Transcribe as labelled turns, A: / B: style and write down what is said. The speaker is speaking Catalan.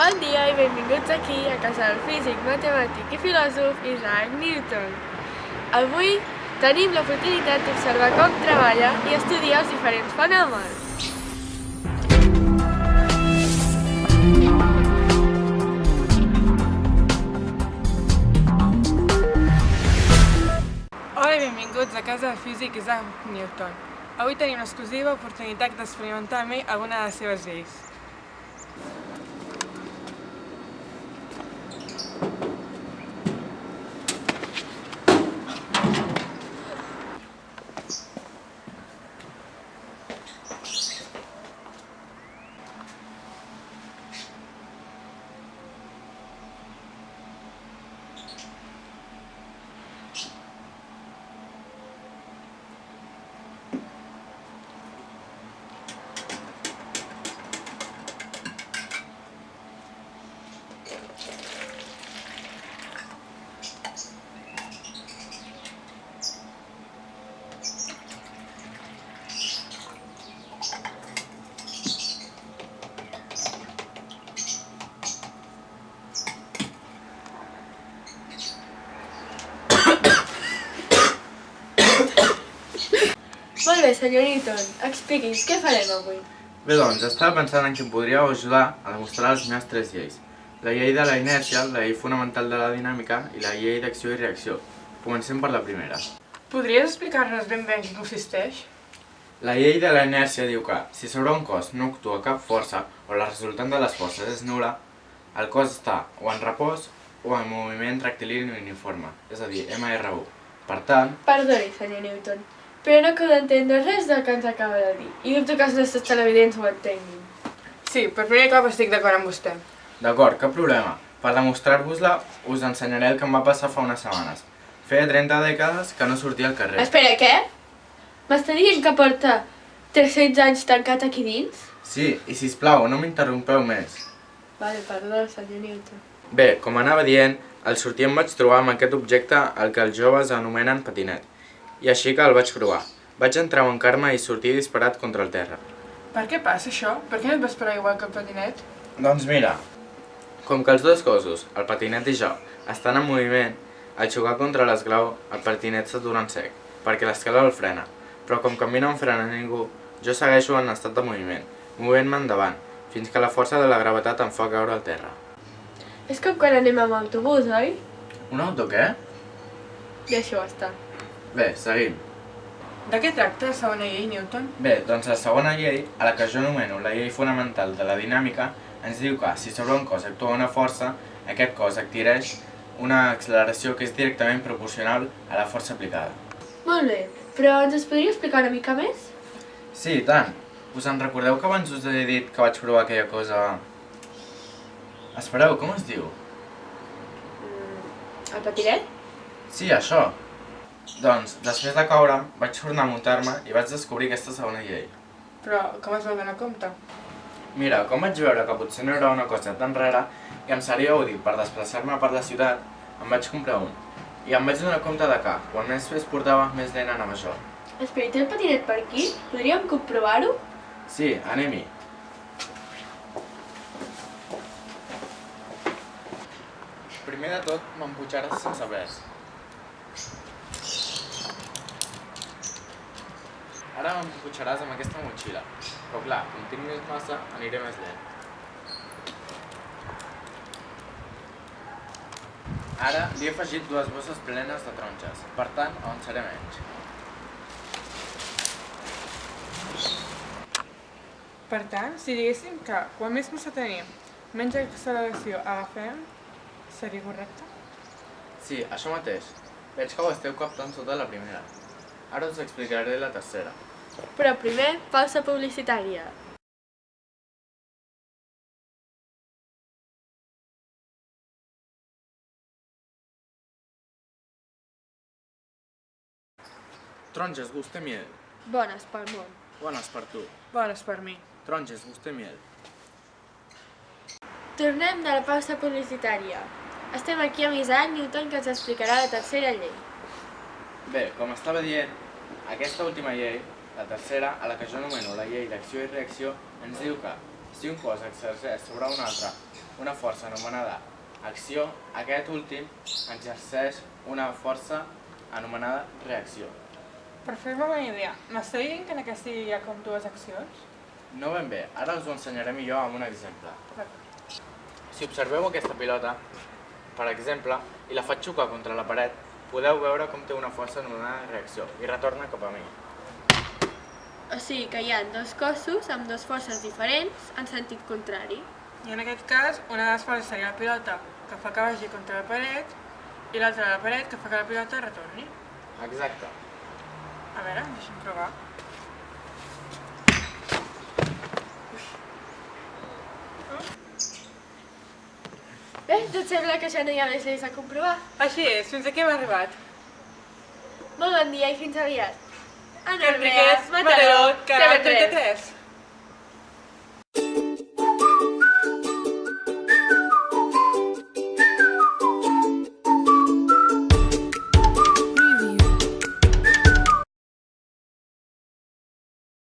A: Bon dia i benvinguts aquí a casa del físic, matemàtic i filòsof Isaac Newton. Avui tenim l'oportunitat d'observar com treballa i estudiar els diferents fenòmens.
B: Hola i benvinguts a casa del físic Isaac Newton. Avui tenim l'exclusiva oportunitat d'experimentar amb ell alguna de les seves lleis.
A: Molt bé, senyor Newton, expliqui'ns què farem avui.
C: Bé, doncs, estava pensant en que em podríeu ajudar a demostrar les meves tres lleis. La llei de la inèrcia, la llei fonamental de la dinàmica i la llei d'acció i reacció. Comencem per la primera.
B: Podries explicar-nos ben bé en què consisteix?
C: La llei de la inèrcia diu que, si sobre un cos no actua cap força o la resultant de les forces és nul·la, el cos està o en repòs o en moviment rectilini uniforme, és a dir, MR1. Per tant,
A: Perdoni, senyor Newton, però no acabo d'entendre res del que ens acaba de dir i dubto que els nostres televidents ho entenguin.
B: Sí, per primer cop estic d'acord amb vostè.
C: d'acord, cap problema. Per demostrar-vos-la, us ensenyaré el que em va passar fa unes setmanes. Feia 30 dècades que no sortia al carrer.
A: Espera, què? M'està dient que porta 300 anys tancat aquí dins?
C: Sí, i sisplau, no m'interrompeu més.
A: Vale, perdó, senyor Newton.
C: Bé, com anava dient, al sortir em vaig trobar amb aquest objecte el que els joves anomenen patinet. I així que el vaig provar. Vaig entrebancar-me i sortir disparat contra el terra.
B: Per què passa això? Per què no et vas parar igual que el patinet?
C: Doncs mira, com que els dos cossos, el patinet i jo, estan en moviment, al xocar contra l'esclau, el patinet s'atura en sec, perquè l'escala el frena. Però com que a mi no em frena ningú, jo segueixo en estat de moviment, movent-me endavant, fins que la força de la gravetat em fa caure al terra.
A: És com quan anem amb autobús, oi?
C: Un auto què?
A: Deixa-ho estar.
C: Bé, seguim.
B: De què tracta la segona llei, Newton?
C: Bé, doncs la segona llei, a la que jo anomeno la llei fonamental de la dinàmica, ens diu que si sobre un cos actua una força, aquest cos adquireix una acceleració que és directament proporcional a la força aplicada.
A: Molt bé, però ens podria explicar una mica més?
C: Sí, i tant. Us en recordeu que abans us he dit que vaig provar aquella cosa... Espereu, com es diu?
A: El patinet?
C: Sí, això. Doncs, després de caure, vaig tornar a muntar-me i vaig descobrir aquesta segona llei.
B: Però com es va donar compte?
C: Mira, com vaig veure que potser no era una cosa tan rara i em seria útil per desplaçar-me per la ciutat, em vaig comprar un. I em vaig donar compte de que, quan més pes portava, més lent anava jo.
A: Espera, té el patinet per aquí? Podríem comprovar-ho?
C: Sí, anem-hi. Primer de tot, m'emputxaràs sense pes. Ara m'emputxaràs amb aquesta motxilla, però clar, com tinc més massa, aniré més lent. Ara li he afegit 2 bosses plenes de taronges, per tant, avançaré menys.
B: Per tant, si diguéssim que quan més massa tenim, menys acceleració agafem, seria correcte?
C: Sí, això mateix. Veig que ho esteu captant tota la primera. Ara us explicaré la tercera.
A: Però primer, pausa publicitària.
C: Taronges, guste miel.
A: Bones pel món.
C: Bones per tu.
B: Bones per mi.
C: Taronges, guste miel.
A: Tornem de la pausa publicitària. Estem aquí amb Isaac Newton, que ens explicarà la tercera llei.
C: Bé, com estava dient, aquesta última llei, la tercera, a la que jo anomeno la llei d'acció i reacció, ens diu que si un cos exerceix sobre un altre una força anomenada acció, aquest últim exerceix una força anomenada reacció.
B: Per fer-me una idea, m'està dient que en aquesta hi ha com dues accions?
C: No ben bé, ara us ho ensenyaré millor amb un exemple. Si observeu aquesta pilota, per exemple, i la faig xocar contra la paret, podeu veure com té una força anomenada reacció i retorna cap a mi.
A: O sigui que hi ha dos cossos amb dues forces diferents en sentit contrari.
B: I en aquest cas, una de les forces seria la pilota que fa que vagi contra la paret i l'altra la paret que fa que la pilota retorni.
C: Exacte.
B: A veure, deixa'm provar.
A: Bé, tot sembla que ja no hi ha més lleis a comprovar.
B: Així és, fins aquí hem arribat.
A: Molt bon dia i fins aviat. Ana
B: Enriquez, Mataró, Canal 33.